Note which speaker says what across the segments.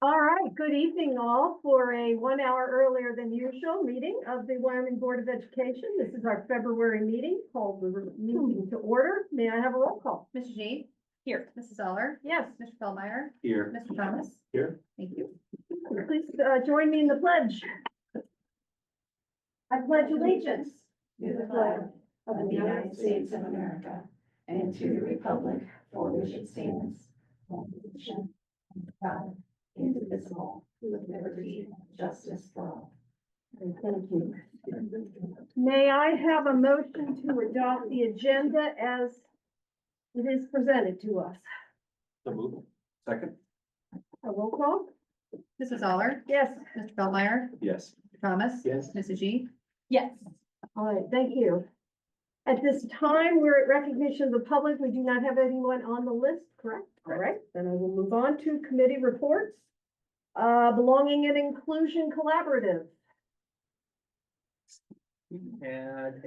Speaker 1: All right, good evening all for a 1 hour earlier than usual meeting of the Wyoming Board of Education. This is our February meeting, called the meeting to order. May I have a roll call?
Speaker 2: Mrs. G? Here. Mrs. Zoller?
Speaker 1: Yes,
Speaker 2: Mr. Feldmeyer?
Speaker 3: Here.
Speaker 2: Mr. Thomas?
Speaker 3: Here.
Speaker 2: Thank you.
Speaker 1: please join me in the pledge. I pledge allegiance
Speaker 4: to the flag of the United States of America and to the republic for which it stands, one nation, under God, indivisible, with liberty and justice for all.
Speaker 1: Thank you. May I have a motion to adopt the agenda as it is presented to us?
Speaker 3: So move. Second.
Speaker 1: A roll call?
Speaker 2: Mrs. Zoller?
Speaker 1: Yes.
Speaker 2: Mr. Feldmeyer?
Speaker 3: Yes.
Speaker 2: Mr. Thomas?
Speaker 3: Yes.
Speaker 2: Mrs. G? Yes.
Speaker 1: All right, thank you. At this time, we're at recognition of the public. We do not have anyone on the list, correct? All right, then I will move on to committee reports. Belonging and Inclusion Collaborative.
Speaker 5: We had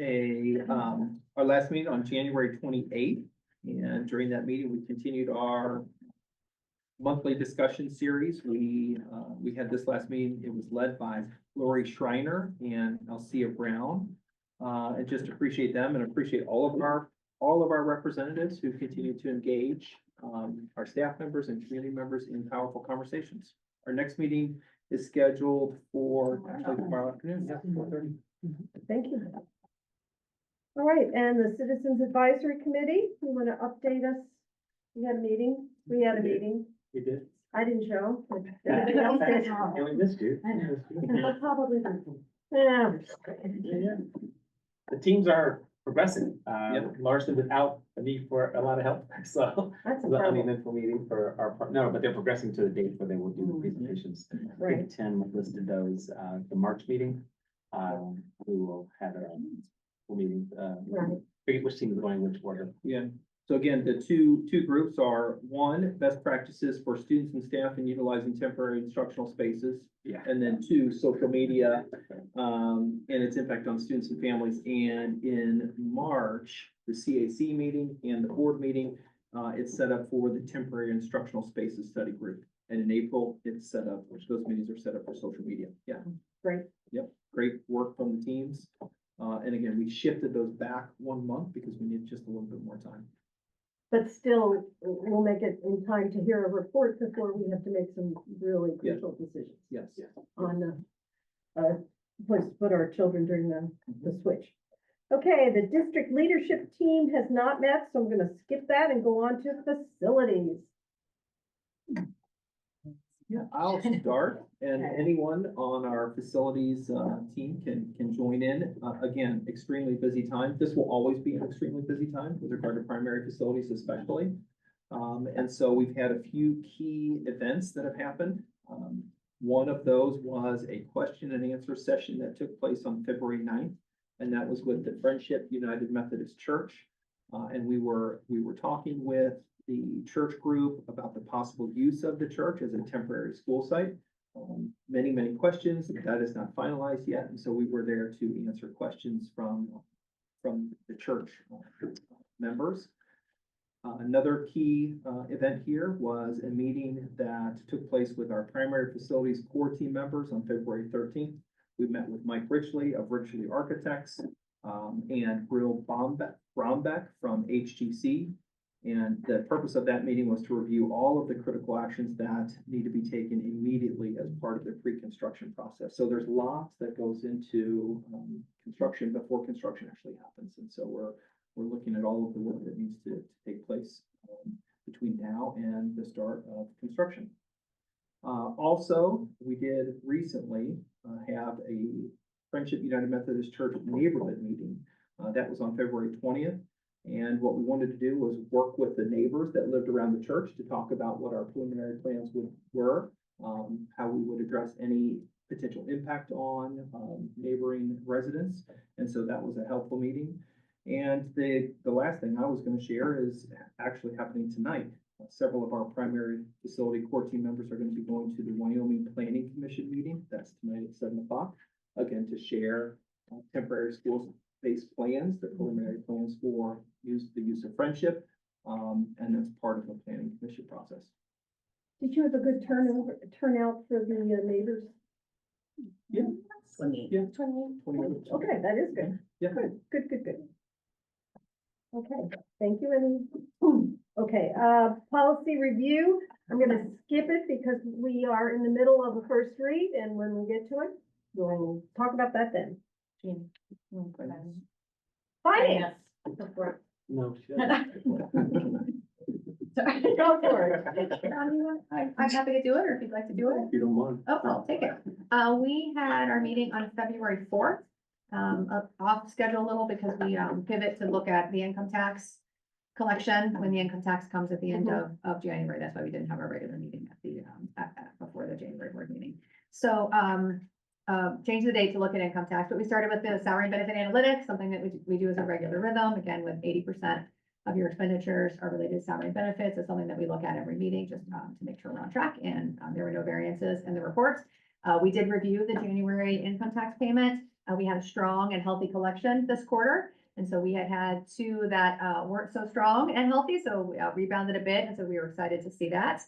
Speaker 5: our last meeting on January 28th, and during that meeting, we continued our monthly discussion series. We had this last meeting, it was led by Lori Schreiner and Alcia Brown. And just appreciate them and appreciate all of our representatives who continue to engage our staff members and community members in powerful conversations. Our next meeting is scheduled for actually tomorrow afternoon, yeah, 4:30.
Speaker 1: Thank you. All right, and the Citizens Advisory Committee, you want to update us? We had a meeting. We had a meeting.
Speaker 3: You did.
Speaker 1: I didn't show. But everybody else did.
Speaker 3: And we missed you.
Speaker 1: But probably. Yeah.
Speaker 3: Yeah. The teams are progressing,
Speaker 5: Yep.
Speaker 3: largely without a need for a lot of help. So
Speaker 1: That's
Speaker 3: it's an
Speaker 1: incredible.
Speaker 3: uneventful meeting for no, but they're progressing to the date where they will do the presentations.
Speaker 1: Right.
Speaker 3: I think Tim listed those, the March meeting. We will have a full meeting,
Speaker 1: Right.
Speaker 3: figure which team is going which order.
Speaker 5: Yeah, so again, the two groups are, one, best practices for students and staff in utilizing temporary instructional spaces.
Speaker 3: Yeah.
Speaker 5: And then two, social media, and its impact on students and families. And in March, the CAC meeting and the board meeting, it's set up for the temporary instructional spaces study group. And in April, it's set up, which those meetings are set up for social media. Yeah.
Speaker 1: Great.
Speaker 5: Yep, great work from the teams. And again, we shifted those back 1 month because we need just a little bit more time.
Speaker 1: But still, we'll make it in time to hear a report before we have to make some really crucial decisions
Speaker 5: Yes.
Speaker 1: on place to put our children during the switch. Okay, the district leadership team has not met, so I'm gonna skip that and go on to facilities.
Speaker 5: Yeah, I'll start, and anyone on our facilities team can join in. Again, extremely busy time. This will always be an extremely busy time with regard to primary facilities especially. And so we've had a few key events that have happened. One of those was a question and answer session that took place on February 9th, and that was with the Friendship United Methodist Church. And we were talking with the church group about the possible use of the church as a temporary school site. Many questions that is not finalized yet, and so we were there to answer questions from the church members. Another key event here was a meeting that took place with our primary facilities core team members on February 13th. We met with Mike Richley of Richley Architects and Brill Brombeck from HGC. And the purpose of that meeting was to review all of the critical actions that need to be taken immediately as part of the pre-construction process. So there's lots that goes into construction before construction actually happens. And so we're looking at all of the work that needs to take place between now and the start of construction. Also, we did recently have a Friendship United Methodist Church neighborhood meeting. That was on February 20th. And what we wanted to do was work with the neighbors that lived around the church to talk about what our preliminary plans were, how we would address any potential impact on neighboring residents. And so that was a helpful meeting. And the last thing I was going to share is actually happening tonight. Several of our primary facility core team members are going to be going to the Wyoming Planning Commission meeting. That's tonight at 7 o'clock, again, to share temporary schools-based plans, the preliminary plans for the use of Friendship, and that's part of the Planning Commission process.
Speaker 1: Did you have a good turnout for the neighbors?
Speaker 5: Yeah.
Speaker 4: 28.
Speaker 5: Yeah.
Speaker 1: 28?
Speaker 5: 28.
Speaker 1: Okay, that is good.
Speaker 5: Yeah.
Speaker 1: Good. Okay, thank you, okay, policy review, I'm gonna skip it because we are in the middle of a first read, and when we get to it, we'll talk about that then. Finance.
Speaker 3: No, she doesn't.
Speaker 2: Sorry.
Speaker 1: Go for it.
Speaker 2: I'm happy to do it, or if you'd like to do it.
Speaker 3: If you don't mind.
Speaker 2: Oh, I'll take it. We had our meeting on February 4th, off schedule a little because we pivot to look at the income tax collection when the income tax comes at the end of January. That's why we didn't have our regular meeting at the, before the January board meeting. So, change the date to look at income tax, but we started with the salary benefit analytics, something that we do as a regular rhythm, again, with 80% of your expenditures are related to salary and benefits. It's something that we look at every meeting just to make sure we're on track, and there were no variances in the reports. We did review the January income tax payment. We had a strong and healthy collection this quarter. And so we had two that weren't so strong and healthy, so we rebounded a bit. And so we were excited to see that.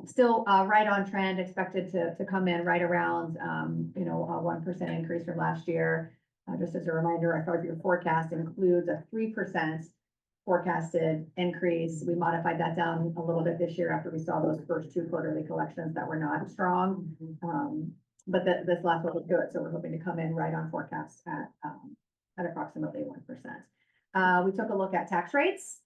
Speaker 2: Still right on trend, expected to come in right around, a 1% increase from last year. Just as a reminder, our 5-year forecast includes a 3% forecasted increase. We modified that down a little bit this year after we saw those first two quarterly collections that were not strong. But this last one was good, so we're hoping to come in right on forecast at approximately 1%. We took a look at tax rates.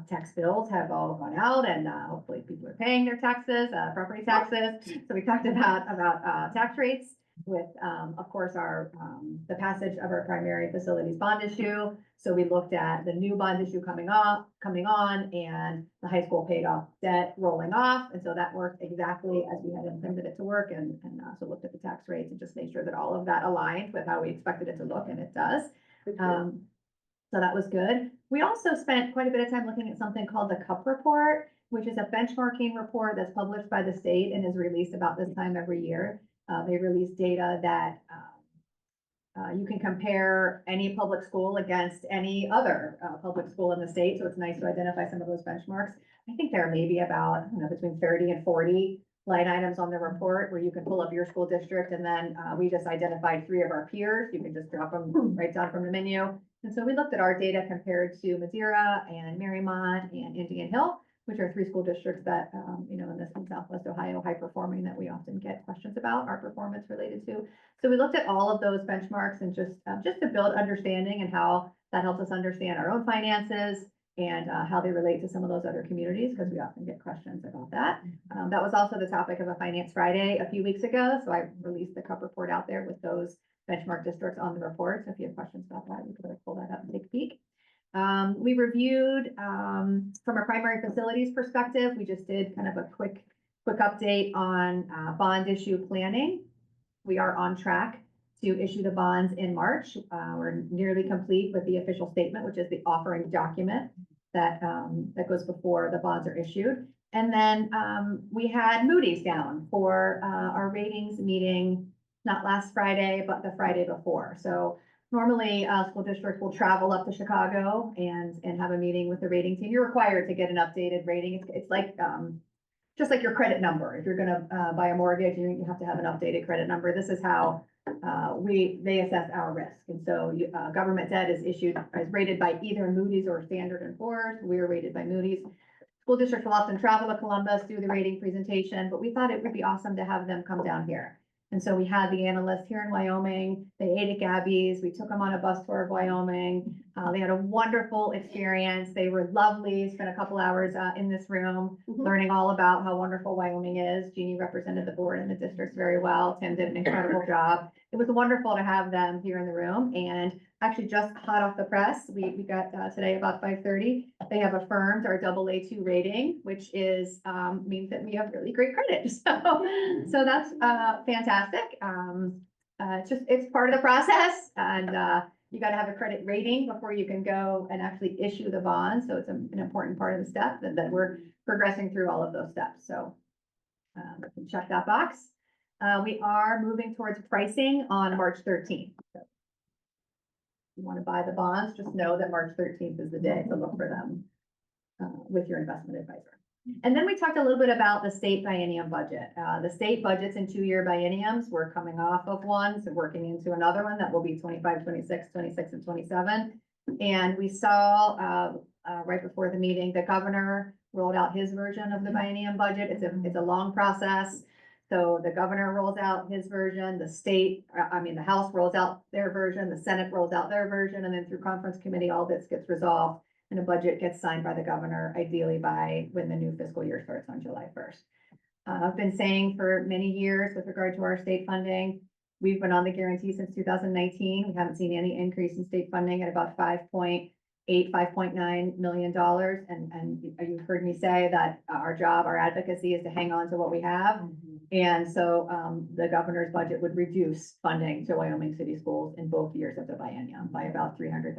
Speaker 2: Tax bills have all gone out, and hopefully people are paying their taxes, property taxes. So we talked about tax rates with, of course, the passage of our primary facilities bond issue. So we looked at the new bond issue coming on, and the high school paid off debt rolling off. And so that worked exactly as we had intended it to work, and so looked at the tax rates and just made sure that all of that aligned with how we expected it to look, and it does. So that was good. We also spent quite a bit of time looking at something called the CUP report, which is a benchmarking report that's published by the state and is released about this time every year. They release data that you can compare any public school against any other public school in the state. So it's nice to identify some of those benchmarks. I think there may be about between 30 and 40 line items on the report where you can pull up your school district, and then we just identified 3 of our peers. You can just drop them right down from the menu. And so we looked at our data compared to Madeira and Marymount and Indian Hill, which are 3 school districts that, in this in Southwest Ohio, high performing, that we often get questions about our performance related to. So we looked at all of those benchmarks and just to build understanding and how that helps us understand our own finances and how they relate to some of those other communities, because we often get questions about that. That was also the topic of a Finance Friday a few weeks ago. So I released the CUP report out there with those benchmark districts on the report. So if you have questions about that, you could pull that up and take a peek. We reviewed from a primary facilities perspective. We just did kind of a quick update on bond issue planning. We are on track to issue the bonds in March. We're nearly complete with the official statement, which is the offering document that goes before the bonds are issued. And then we had Moody's down for our ratings meeting, not last Friday, but the Friday before. So normally school districts will travel up to Chicago and have a meeting with the rating team. You're required to get an updated rating. It's like just like your credit number. If you're gonna buy a mortgage, you have to have an updated credit number. This is how they assess our risk. And so government debt is rated by either Moody's or Standard & Poor's. We are rated by Moody's. School districts will often travel to Columbus, do the rating presentation, but we thought it would be awesome to have them come down here. And so we had the analysts here in Wyoming. They ate at Gabby's. We took them on a bus tour of Wyoming. They had a wonderful experience. They were lovely. Spent a couple hours in this room learning all about how wonderful Wyoming is. Jeannie represented the board and the districts very well. Tim did an incredible job. It was wonderful to have them here in the room. And actually just hot off the press, we got today about 5:30. They have affirmed our AA2 rating, which is means that we have really great credit. So that's fantastic. It's part of the process, and you got to have a credit rating before you can go and actually issue the bond. So it's an important part of the step that we're progressing through all of those steps. So check that box. We are moving towards pricing on March 13th. So if you want to buy the bonds, just know that March 13th is the day to look for them with your investment advisor. And then we talked a little bit about the state biennium budget. The state budgets in 2-year bienniums. We're coming off of one, so working into another one that will be 25, 26, 26, and 27. And we saw, right before the meeting, the governor rolled out his version of the biennium budget. It's a long process. So the governor rolls out his version, the House rolls out their version, the Senate rolls out their version, and then through conference committee, all this gets resolved. And a budget gets signed by the governor, ideally by when the new fiscal year starts on July 1st. I've been saying for many years with regard to our state funding, we've been on the guarantee since 2019. We haven't seen any increase in state funding at about $5.9 million. And you've heard me say that our job, our advocacy is to hang on to what we have. And so the governor's budget would reduce funding to Wyoming city schools in both years of the biennium by about $300,000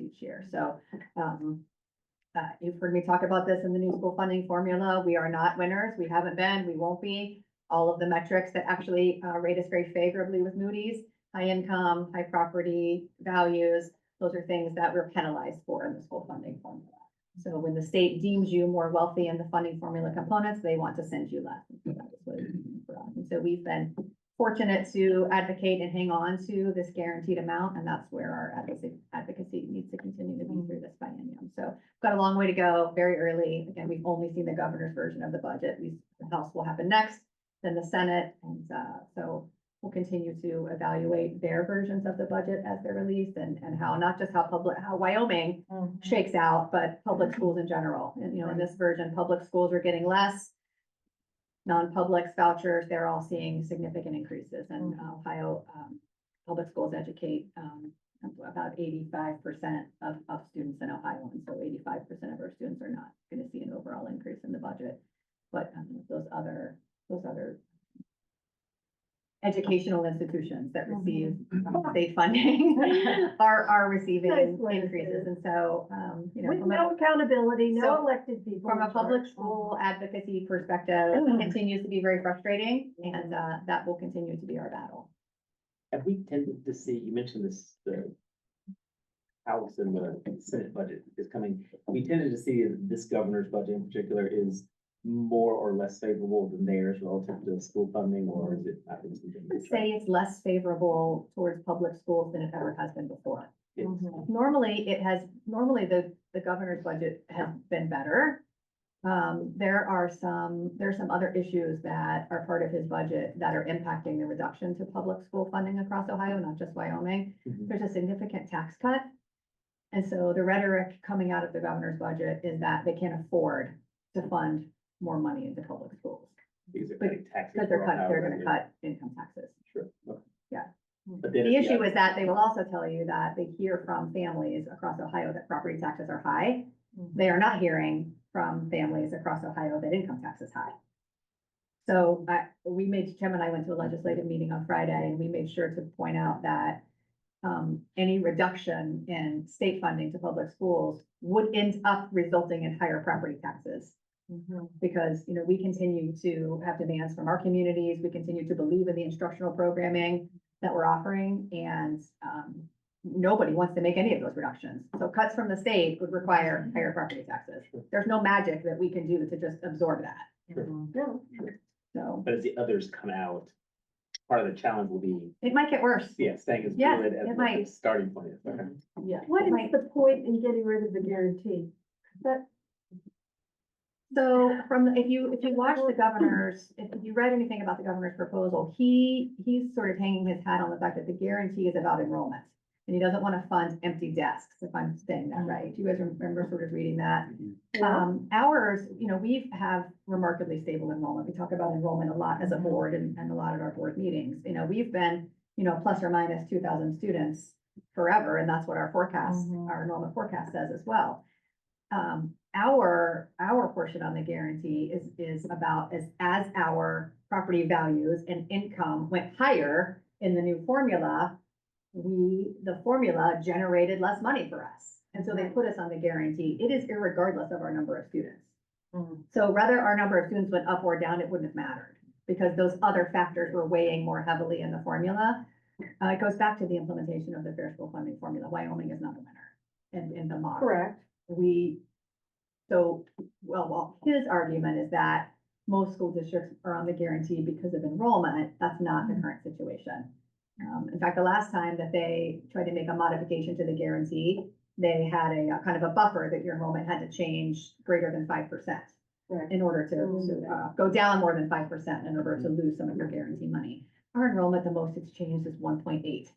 Speaker 2: each year. So you've heard me talk about this in the new school funding formula. We are not winners. We haven't been, we won't be. All of the metrics that actually rate us very favorably with Moody's, high income, high property values, those are things that we're penalized for in the school funding formula. So when the state deems you more wealthy in the funding formula components, they want to send you less. And so that is what it means for us. And so we've been fortunate to advocate and hang on to this guaranteed amount, and that's where our advocacy needs to continue to be through this biennium. So we've got a long way to go, very early. Again, we've only seen the governor's version of the budget. The House will happen next, then the Senate, and so we'll continue to evaluate their versions of the budget as they're released and how, not just how Wyoming shakes out, but public schools in general. And, in this version, public schools are getting less. Non-public vouchers, they're all seeing significant increases, and Ohio public schools educate about 85% of students in Ohio. And so 85% of our students are not going to see an overall increase in the budget. But those other educational institutions that receive state funding are receiving
Speaker 1: Nice way to
Speaker 2: increases. And so,
Speaker 1: With no accountability, no
Speaker 2: So,
Speaker 1: elected people.
Speaker 2: from a
Speaker 1: in
Speaker 2: public
Speaker 1: charge.
Speaker 2: school advocacy perspective, it continues to be very frustrating, and that will continue to be our battle.
Speaker 3: Have we tended to see, you mentioned this, the House and the Senate budget is coming. We tended to see that this governor's budget in particular is more or less favorable than theirs relative to school funding, or is it?
Speaker 2: I would say it's less favorable towards public schools than it ever has been before. Normally, the governor's budget has been better. There's some other issues that are part of his budget that are impacting the reduction to public school funding across Ohio, not just Wyoming. There's a significant tax cut. And so the rhetoric coming out of the governor's budget is that they can't afford to fund more money into public schools.
Speaker 3: Because they're cutting taxes.
Speaker 2: Because they're gonna cut income taxes.
Speaker 3: Sure. Okay.
Speaker 2: Yeah.
Speaker 3: But then
Speaker 2: The
Speaker 3: if
Speaker 2: issue
Speaker 3: other-
Speaker 2: is that they will also tell you that they hear from families across Ohio that property taxes are high. They are not hearing from families across Ohio that income tax is high. So Tim and I went to a legislative meeting on Friday, and we made sure to point out that any reduction in state funding to public schools would end up resulting in higher property taxes. Because, we continue to have demands from our communities. We continue to believe in the instructional programming that we're offering, and nobody wants to make any of those reductions. So cuts from the state would require higher property taxes. There's no magic that we can do to just absorb that.
Speaker 1: No.
Speaker 2: So
Speaker 3: But as the others come out, part of the challenge will be,
Speaker 2: it might get worse.
Speaker 3: staying as
Speaker 2: Yeah,
Speaker 3: good as
Speaker 2: it
Speaker 3: what
Speaker 2: might.
Speaker 3: the starting point is. Okay.
Speaker 1: Yeah. What is the point in getting rid of the guarantee? That,
Speaker 2: So if you watch the governor's, if you read anything about the governor's proposal, he's sort of hanging his hat on the fact that the guarantee is about enrollment. And he doesn't want to fund empty desks, if I'm saying that right. Do you guys remember sort of reading that? Ours, we have remarkably stable enrollment. We talk about enrollment a lot as a board and a lot at our board meetings. We've been, plus or minus 2,000 students forever, and that's what our forecast, our enrollment forecast says as well. Our portion on the guarantee is about as our property values and income went higher in the new formula, the formula generated less money for us. And so they put us on the guarantee. It is irregardless of our number of students. So whether our number of students went up or down, it wouldn't have mattered because those other factors were weighing more heavily in the formula. It goes back to the implementation of the fair school funding formula. Wyoming is not a winner in the model.
Speaker 1: correct.
Speaker 2: So, well, his argument is that most school districts are on the guarantee because of enrollment. That's not the current situation. In fact, the last time that they tried to make a modification to the guarantee, they had a kind of a buffer that your enrollment had to change greater than 5%.
Speaker 1: Right.
Speaker 2: In order to go down more than 5% in order to lose some of your guarantee money. Our enrollment, the most it's changed is 1.8,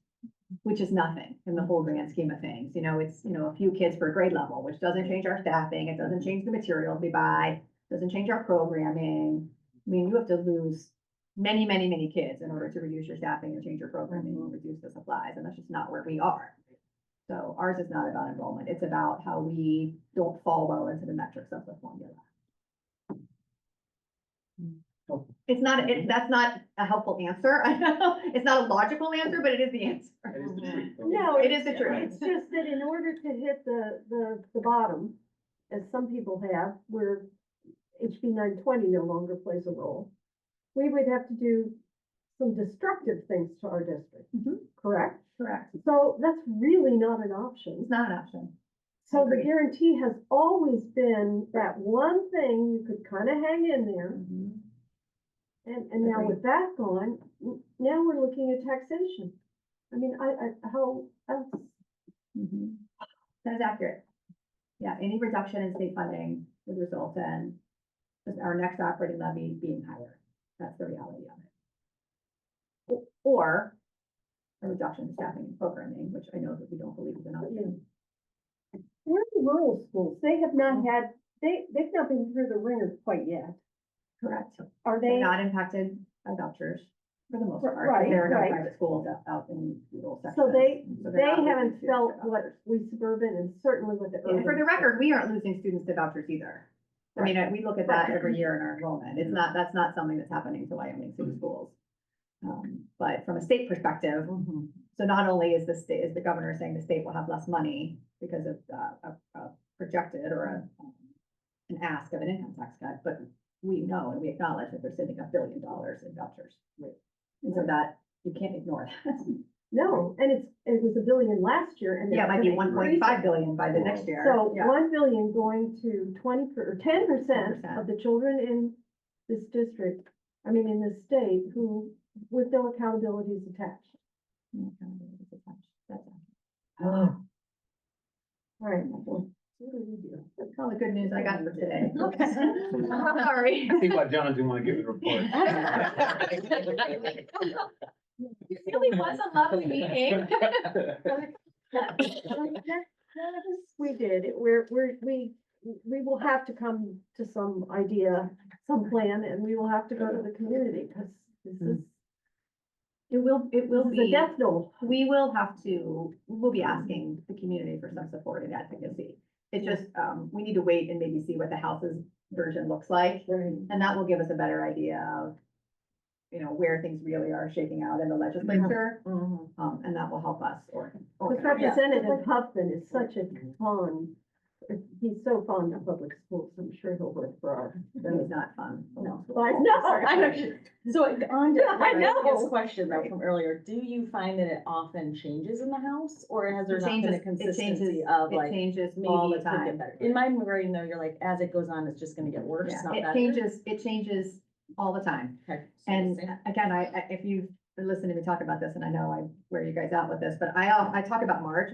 Speaker 2: which is nothing in the whole grand scheme of things. You know, it's, a few kids per grade level, which doesn't change our staffing. It doesn't change the materials we buy, doesn't change our programming. I mean, you have to lose many, many, many kids in order to reduce your staffing and change your programming and reduce the supplies. And that's just not where we are. So ours is not about enrollment. It's about how we don't fall well into the metrics of the formula. It's not, that's not a helpful answer. I know, it's not a logical answer, but it is the answer.
Speaker 3: That is the truth.
Speaker 1: No,
Speaker 2: It is the truth.
Speaker 1: It's just that in order to hit the bottom, as some people have, where HB 920 no longer plays a role, we would have to do some destructive things to our district,
Speaker 2: Mhm.
Speaker 1: correct?
Speaker 2: Correct.
Speaker 1: So that's really not an option.
Speaker 2: It's not an option.
Speaker 1: So the
Speaker 2: Agreed.
Speaker 1: guarantee has always been that one thing you could kind of hang in there.
Speaker 2: Mhm.
Speaker 1: And now with that gone, now we're looking at taxation. I mean, how else?
Speaker 2: Mhm. That is accurate. Yeah, any reduction in state funding would result in just our next operating levy being higher. That's the reality of it. Or a reduction in staffing and programming, which I know that we don't believe is an option.
Speaker 1: Where are the rural schools? They have not had, they've not been through the ringer quite yet.
Speaker 2: Correct.
Speaker 1: Are
Speaker 2: They're
Speaker 1: they?
Speaker 2: not impacted by vouchers for the most part.
Speaker 1: Right,
Speaker 2: There are no
Speaker 1: right.
Speaker 2: private schools out in rural sections.
Speaker 1: So they
Speaker 2: they're not losing
Speaker 1: haven't
Speaker 2: students
Speaker 1: felt
Speaker 2: to
Speaker 1: what
Speaker 2: vouchers.
Speaker 1: we suburban and certainly what the.
Speaker 2: And for the
Speaker 1: urban-
Speaker 2: record, we aren't losing students to vouchers either. I mean, we look at that every year in our enrollment. It's not, that's not something that's happening to Wyoming city schools. But from a state perspective, so not only is the governor saying the state will have less money because of a projected or an ask of an income tax cut, but we know and we acknowledge that they're sitting $1 billion in vouchers. And so that, you can't ignore that.
Speaker 1: No, and it was $1 billion last year and.
Speaker 2: Yeah, it might be
Speaker 1: they're gonna increase
Speaker 2: 1.5
Speaker 1: it.
Speaker 2: billion by the next year.
Speaker 1: So
Speaker 2: Yeah.
Speaker 1: 1 billion going to 10%
Speaker 2: 10%.
Speaker 1: of the children in this district, I mean, in this state, who, with no accountabilities attached.
Speaker 2: That's
Speaker 1: All right.
Speaker 2: That's all the good news I got for today.
Speaker 4: Okay.
Speaker 2: Sorry.
Speaker 3: I see why John didn't want to give the report.
Speaker 2: It really was a lovely meeting.
Speaker 1: We did, we will have to come to some idea, some plan, and we will have to go to the community, because this is,
Speaker 2: It will
Speaker 1: this is a
Speaker 2: be,
Speaker 1: death knell.
Speaker 2: we'll be asking the community for some support and advocacy. It's just, we need to wait and maybe see what the House's version looks like,
Speaker 1: Right.
Speaker 2: and that will give us a better idea of, where things really are shaking out in the legislature, and that will help us
Speaker 1: Because
Speaker 2: organize.
Speaker 1: Representative Huffman is such a he's so fond of public schools, I'm sure he'll work for our.
Speaker 2: It's not fun.
Speaker 1: No,
Speaker 6: I know. So on to
Speaker 1: I know.
Speaker 6: this question though from earlier, do you find that it often changes in the house or has there
Speaker 2: It
Speaker 6: not been a
Speaker 2: changes,
Speaker 6: consistency of
Speaker 2: it
Speaker 6: like?
Speaker 2: changes
Speaker 6: Maybe
Speaker 2: all the
Speaker 6: it could get
Speaker 2: time.
Speaker 6: better. In my brain though, you're like, as it goes on, it's just gonna get worse,
Speaker 2: Yeah,
Speaker 6: not
Speaker 2: it
Speaker 6: better.
Speaker 2: changes all the time.
Speaker 6: Okay.
Speaker 2: And again, if you've been listening to me talk about this, and I know I wear you guys out with this, but I talk about March,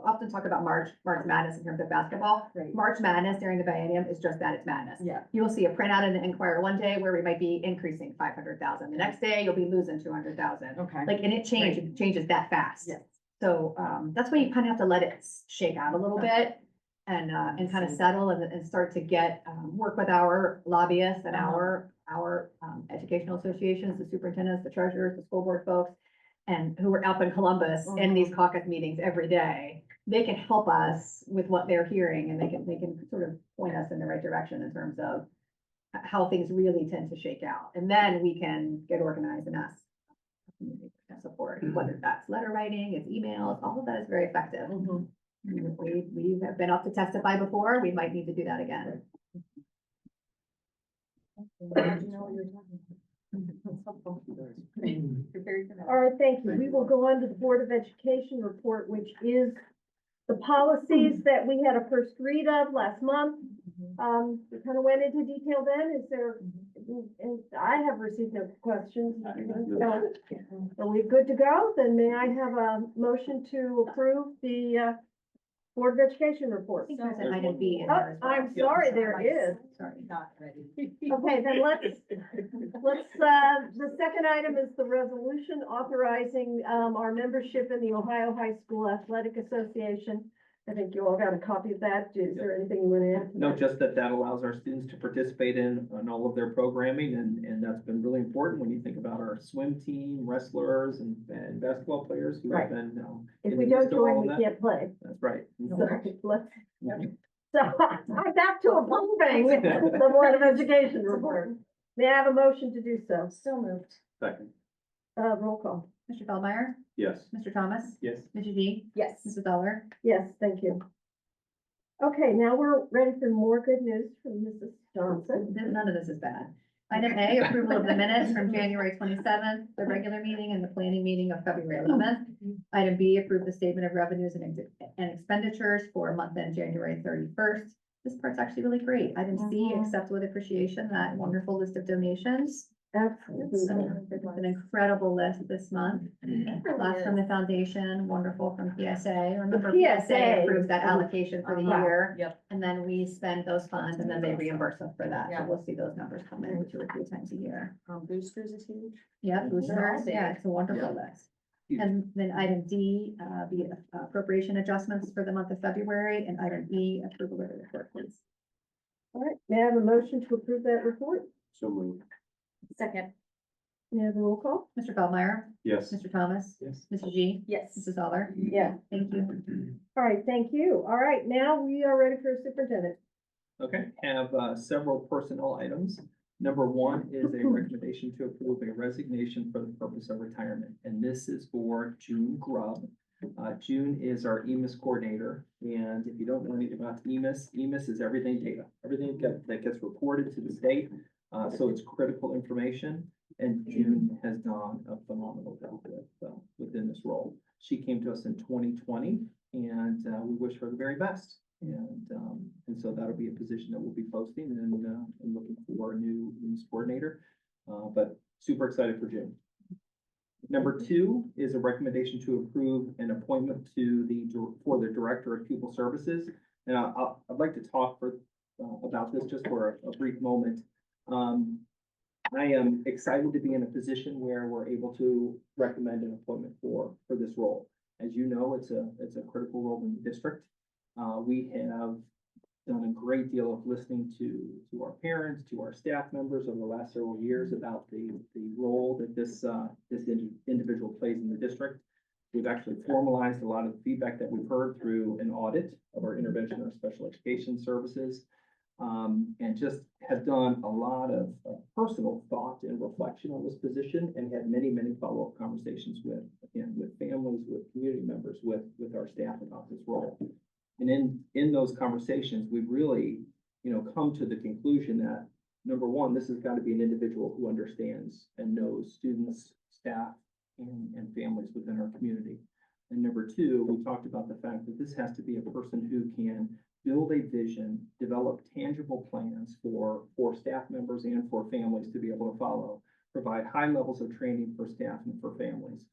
Speaker 2: often talk about March Madness in terms of basketball.
Speaker 6: Right.
Speaker 2: March Madness during the biennium is just that, it's madness.
Speaker 6: Yeah.
Speaker 2: You'll see a printout in the Enquirer one day where we might be increasing 500,000. The next day, you'll be losing 200,000.
Speaker 6: Okay.
Speaker 2: Like, and it changes that fast.
Speaker 6: Yes.
Speaker 2: So, that's why you kind of have to let it shake out a little bit and kind of settle and start to get, work with our lobbyists and our educational associations, the superintendents, the treasurers, the school board folks, and who are up in Columbus in these caucus meetings every day. They can help us with what they're hearing, and they can sort of point us in the right direction in terms of how things really tend to shake out. And then we can get organized and ask community for support, whether that's letter writing, it's emails, all of that is very effective. We have been up to testify before, we might need to do that again.
Speaker 1: All right, thank you. We will go on to the Board of Education report, which is the policies that we had a first read of last month. We kind of went into detail then. Is there, and I have received no questions. So, are we good to go? Then may I have a motion to approve the Board of Education report?
Speaker 2: I think there's an item B in
Speaker 1: Oh,
Speaker 2: there as well.
Speaker 1: I'm sorry, there is.
Speaker 2: Sorry.
Speaker 6: Not ready.
Speaker 1: Okay, then the second item is the resolution authorizing, our membership in the Ohio High School Athletic Association. I think you all got a copy of that. Is there anything you want to add? to
Speaker 5: No,
Speaker 1: that?
Speaker 5: just that allows our students to participate in all of their programming, and that's been really important when you think about our swim team, wrestlers, and basketball players who
Speaker 1: Right.
Speaker 5: have been,
Speaker 1: If
Speaker 5: in
Speaker 1: we
Speaker 5: the
Speaker 1: don't
Speaker 5: midst of all
Speaker 1: join,
Speaker 5: of
Speaker 1: we
Speaker 5: that.
Speaker 1: can't play.
Speaker 5: That's right.
Speaker 1: So let's,
Speaker 5: Mhm.
Speaker 1: so I'm back to approving the Board of Education report. May I have a motion to do so?
Speaker 6: So moved.
Speaker 5: Second,
Speaker 1: Roll call.
Speaker 2: Mr. Feldmeyer,
Speaker 5: yes.
Speaker 2: Mr. Thomas,
Speaker 3: Yes.
Speaker 2: Mrs. G,
Speaker 6: Yes.
Speaker 2: Mrs. Dollar.
Speaker 1: Yes, thank you. Okay, now we're ready for more good news from Mrs. Johnson.
Speaker 2: None of this is bad. Item A, approval of the minutes from January 27th, the regular meeting and the planning meeting of February 11th. Item B, approve the statement of revenues and expenditures for month end January 31st. This part's actually really great. Item C, accept with appreciation that wonderful list of donations.
Speaker 1: Absolutely.
Speaker 2: It's an incredible list this month. Lots from the foundation, wonderful from PSA. Remember,
Speaker 1: The
Speaker 2: PSA
Speaker 1: PSA
Speaker 2: approves that allocation for the
Speaker 6: Uh-huh.
Speaker 2: year.
Speaker 6: Yep.
Speaker 2: And then we spend those funds and then they reimburse us for that. So
Speaker 6: Yeah.
Speaker 2: we'll see those numbers come in 2 or 3 times a year.
Speaker 6: Boosters is huge.
Speaker 2: Yeah,
Speaker 5: Mhm.
Speaker 2: boosters, yeah, it's a wonderful
Speaker 5: Yeah.
Speaker 2: list.
Speaker 5: Huge.
Speaker 2: And then item D, the appropriation adjustments for the month of February, and item E, approval of the report, please.
Speaker 1: All right, may I have a motion to approve that report?
Speaker 5: So moved.
Speaker 6: Second.
Speaker 1: May I have a roll call?
Speaker 2: Mr. Feldmeyer,
Speaker 5: Yes.
Speaker 2: Mr. Thomas,
Speaker 3: Yes.
Speaker 2: Mrs. G,
Speaker 6: Yes.
Speaker 2: Mrs. Dollar.
Speaker 1: Yeah.
Speaker 2: Thank you.
Speaker 1: All right, thank you. All right, now we are ready for superintendent.
Speaker 5: Okay, have several personnel items. Number one is a recommendation to approve a resignation for the purpose of retirement, and this is for June Grubb. June is our EMIS coordinator, and if you don't know anything about EMIS is everything data, everything that gets reported to the state. So it's critical information, and June has done a phenomenal job within this role. She came to us in 2020, and we wish her the very best. And so that'll be a position that we'll be posting and looking for a new news coordinator. But super excited for June. Number two is a recommendation to approve an appointment for the Director of Pupil Services. And I'd like to talk about this just for a brief moment. I am excited to be in a position where we're able to recommend an appointment for this role. As you know, it's a critical role in the district. We have done a great deal of listening to our parents, to our staff members over the last several years about the role that this individual plays in the district. We've actually formalized a lot of the feedback that we've heard through an audit of our intervention or special education services. And just have done a lot of personal thought and reflection on this position, and had many follow-up conversations with families, with community members, with our staff about this role. And in those conversations, we've really, come to the conclusion that, number one, this has got to be an individual who understands and knows students, staff, and families within our community. And number two, we talked about the fact that this has to be a person who can build a vision, develop tangible plans for staff members and for families to be able to follow, provide high levels of training for staff and for families.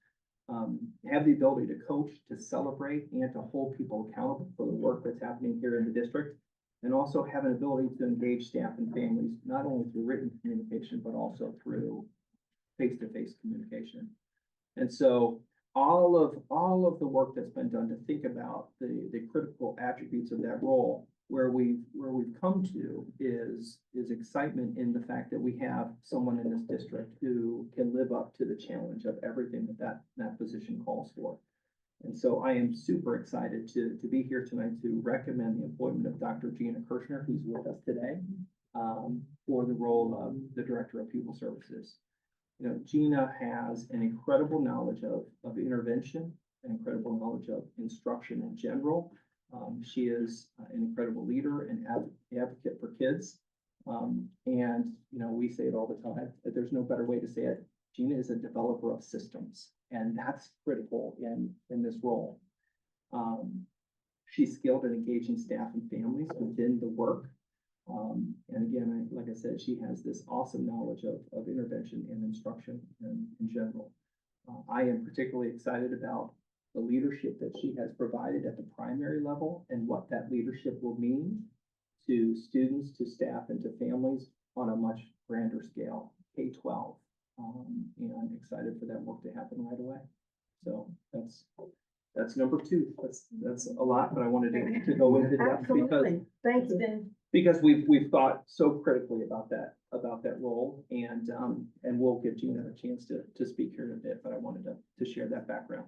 Speaker 5: Have the ability to coach, to celebrate, and to hold people accountable for the work that's happening here in the district, and also have an ability to engage staff and families, not only through written communication, but also through face-to-face communication. And so all of the work that's been done to think about the critical attributes of that role, where we've come to is excitement in the fact that we have someone in this district who can live up to the challenge of everything that position calls for. And so I am super excited to be here tonight to recommend the appointment of Dr. Gina Kirshner, who's with us today, for the role of the Director of Pupil Services. Gina has an incredible knowledge of intervention, an incredible knowledge of instruction in general. She is an incredible leader and advocate for kids. And we say it all the time, that there's no better way to say it. Gina is a developer of systems, and that's critical in this role. She's skilled at engaging staff and families within the work. And again, like I said, she has this awesome knowledge of intervention and instruction in general. I am particularly excited about the leadership that she has provided at the primary level and what that leadership will mean to students, to staff, and to families on a much grander scale, K-12. And I'm excited for that work to happen right away. So that's number two. That's a lot, but I wanted to go into that because
Speaker 1: Absolutely, thank
Speaker 6: It's
Speaker 1: you.
Speaker 6: been,
Speaker 5: because we've thought so critically about that role, and we'll give Gina a chance to speak here in a bit, but I wanted to share that background.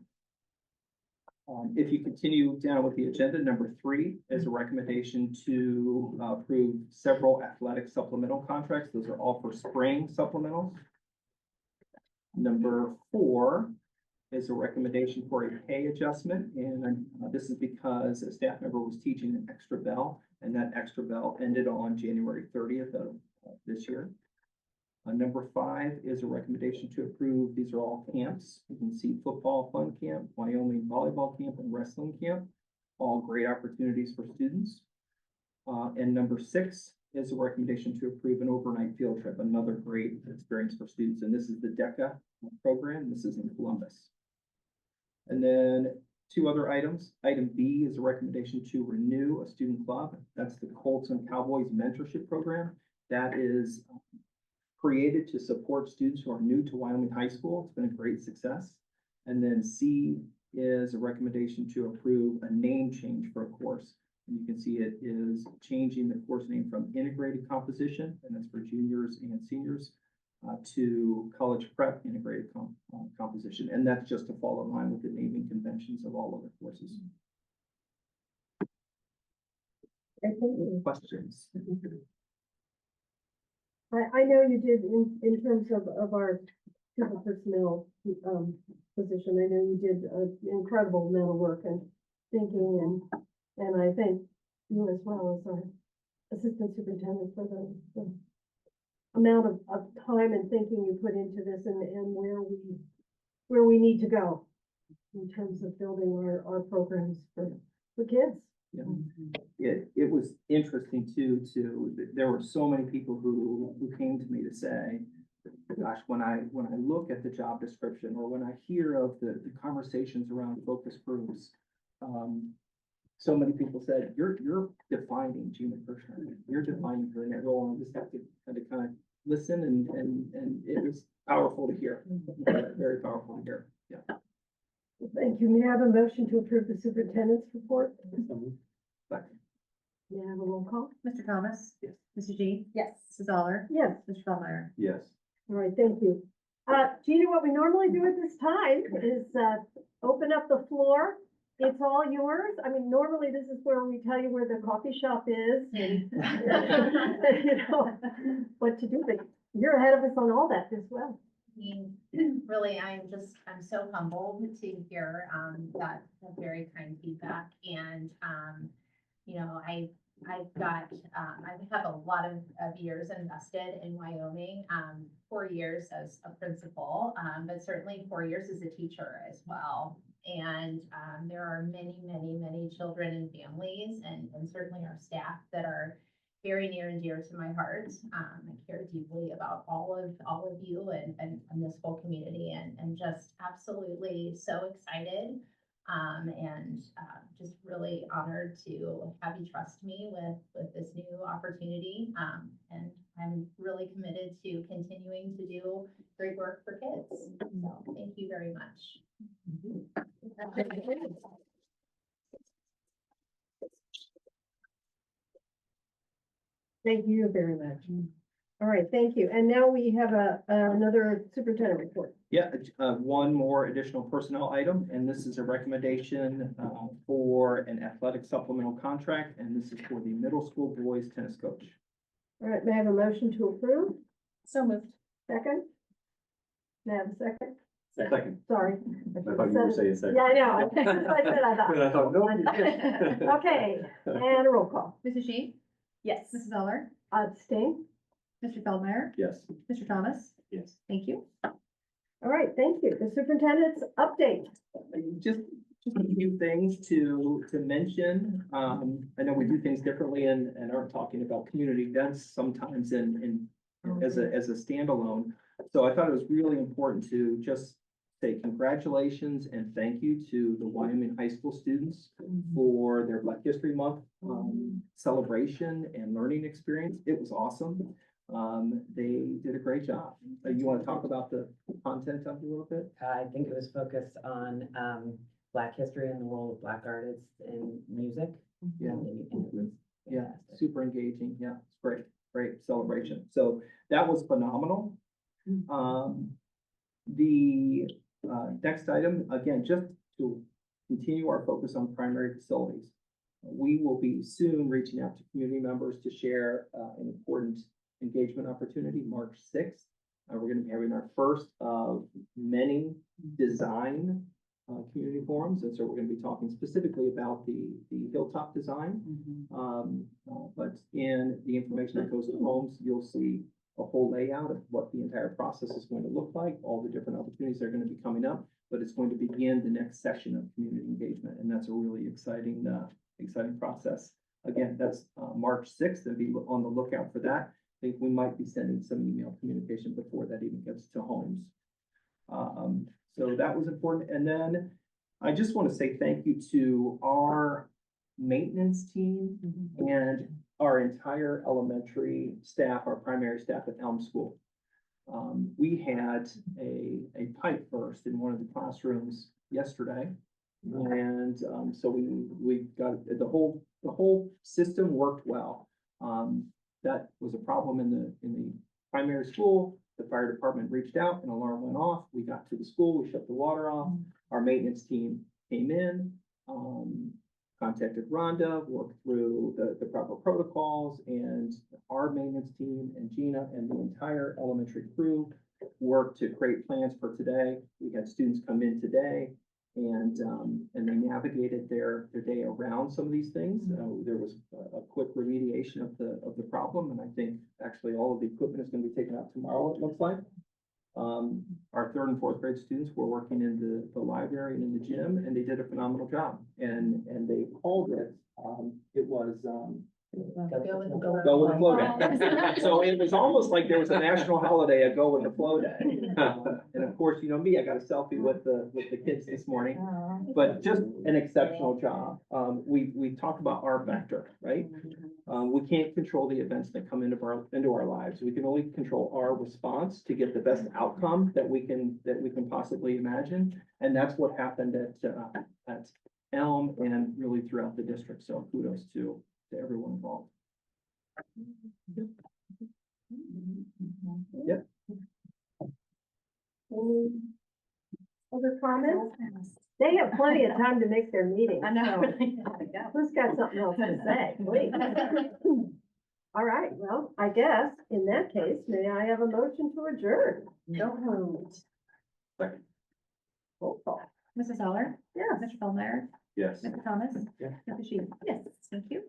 Speaker 5: If you continue down with the agenda, number 3 is a recommendation to approve several athletic supplemental contracts. Those are all for spring supplementals. Number 4 is a recommendation for a pay adjustment, and this is because a staff member was teaching an extra bell, and that extra bell ended on January 30th of this year. Number 5 is a recommendation to approve, these are all camps. You can see football fun camp, Wyoming volleyball camp, and wrestling camp, all great opportunities for students. And number 6 is a recommendation to approve an overnight field trip, another great experience for students, and this is the DECA program. This is in Columbus. And then 2 other items. Item B is a recommendation to renew a student club. That's the Colts and Cowboys mentorship program. That is created to support students who are new to Wyoming High School. It's been a great success. And then C is a recommendation to approve a name change for a course. And you can see it is changing the course name from integrated composition, and that's for juniors and seniors, to college prep integrated composition. And that's just to fall in line with the naming conventions of all other courses.
Speaker 1: Thank you.
Speaker 5: Questions?
Speaker 1: I know you did in terms of our people personnel, position, I know you did an incredible amount of work and thinking, and I thank you as well as our assistant superintendent for the amount of time and thinking you put into this and where we need to go in terms of building our programs for kids.
Speaker 5: Yeah. It was interesting too, there were so many people who came to me to say, gosh, when I look at the job description or when I hear of the conversations around focus groups, so many people said, you're defining Gina Kirshner, you're defining her in that role, and I just have to kind of listen, and it was powerful to hear, very powerful to hear, yeah.
Speaker 1: Thank you. May I have a motion to approve the superintendent's report?
Speaker 5: Second.
Speaker 1: May I have a roll call?
Speaker 2: Mr. Thomas?
Speaker 3: Yes.
Speaker 2: Mrs. G?
Speaker 6: yes.
Speaker 2: Mrs. Zoller?
Speaker 1: Yes.
Speaker 2: Mr. Feldmeyer?
Speaker 5: Yes.
Speaker 1: All right, thank you. Gina, what we normally do at this time is open up the floor. It's all yours. I mean, normally this is where we tell you where the coffee shop is and you know what to do, but you're ahead of us on all that as well.
Speaker 7: I mean, really, I'm so humbled to hear, that very kind feedback. And, you know, I have a lot of years invested in Wyoming, 4 years as a principal, but certainly 4 years as a teacher as well. And, there are many, many, many children and families and certainly our staff that are very near and dear to my heart. I care deeply about all of you and this whole community and just absolutely so excited. And just really honored to have you trust me with this new opportunity. And I'm really committed to continuing to do great work for kids. So thank you very much.
Speaker 1: Thank you very much. All right, thank you. And now we have another superintendent report.
Speaker 5: Yeah, one more additional personnel item, and this is a recommendation for an athletic supplemental contract, and this is for the middle school boys tennis coach.
Speaker 1: All right, may I have a motion to approve?
Speaker 6: So moved.
Speaker 1: Second? May I have a second?
Speaker 3: Second.
Speaker 1: Sorry.
Speaker 3: I thought you were saying second.
Speaker 1: Yeah, I know. I said I thought.
Speaker 3: And I thought, no.
Speaker 1: Okay, and a roll call.
Speaker 2: Mrs. G?
Speaker 6: Yes.
Speaker 2: Mrs. Zoller?
Speaker 1: Abstain?
Speaker 2: Mr. Feldmeyer?
Speaker 3: Yes.
Speaker 2: Mr. Thomas?
Speaker 3: Yes.
Speaker 2: Thank you.
Speaker 1: All right, thank you. The superintendent's update.
Speaker 5: Just just a few things to mention. I know we do things differently and aren't talking about community events sometimes as a standalone. So I thought it was really important to just say congratulations and thank you to the Wyoming high school students for their Black History Month celebration and learning experience. It was awesome. They did a great job. You want to talk about the content of it a little bit?
Speaker 8: I think it was focused on Black history and the role of Black artists in music.
Speaker 5: Yeah.
Speaker 8: And it was
Speaker 5: Yeah,
Speaker 8: fantastic.
Speaker 5: super engaging. Yeah, it's great celebration. So that was phenomenal. The next item, again, just to continue our focus on primary facilities. We will be soon reaching out to community members to share an important engagement opportunity, March 6th. We're going to be having our first of many design community forums. And so we're going to be talking specifically about the hilltop design. But in the information that goes to homes, you'll see a whole layout of what the entire process is going to look like, all the different opportunities that are going to be coming up, but it's going to begin the next session of community engagement. And that's a really exciting process. Again, that's March 6th, and be on the lookout for that. I think we might be sending some email communication before that even gets to homes. So that was important. And then I just want to say thank you to our maintenance team and our entire elementary staff, our primary staff at Elm School. We had a pipe burst in one of the classrooms yesterday. And so we got the whole system worked well. That was a problem in the primary school. The fire department reached out, an alarm went off. We got to the school, we shut the water off. Our maintenance team came in, contacted Rhonda, worked through the proper protocols, and our maintenance team and Gina and the entire elementary crew worked to create plans for today. We had students come in today and they navigated their day around some of these things. There was a quick remediation of the problem, and I think actually all of the equipment is going to be taken out tomorrow, it looks like. Our 3rd and 4th grade students were working in the library and in the gym, and they did a phenomenal job. And they called it, it was Go with the Flow Day. So it was almost like there was a national holiday, a Go with the Flow Day. And of course, you know me, I got a selfie with the kids this morning, but just an exceptional job. We talked about our vector, right? We can't control the events that come into our lives. We can only control our response to get the best outcome that we can possibly imagine. And that's what happened at Elm and really throughout the district. So kudos to everyone involved. Yep.
Speaker 1: Any other comments? They have plenty of time to make their meeting.
Speaker 2: I know.
Speaker 1: so Who's got something else to say? Please. All right, well, I guess in that case, may I have a motion to adjourn?
Speaker 6: So moved.
Speaker 1: Roll call.
Speaker 2: Mrs. Heller?
Speaker 1: Yes.
Speaker 2: Mr. Feldmeyer?
Speaker 3: Yes.
Speaker 2: Mr. Thomas?
Speaker 3: Yeah.
Speaker 2: Mr. Sheep? Yes, thank you.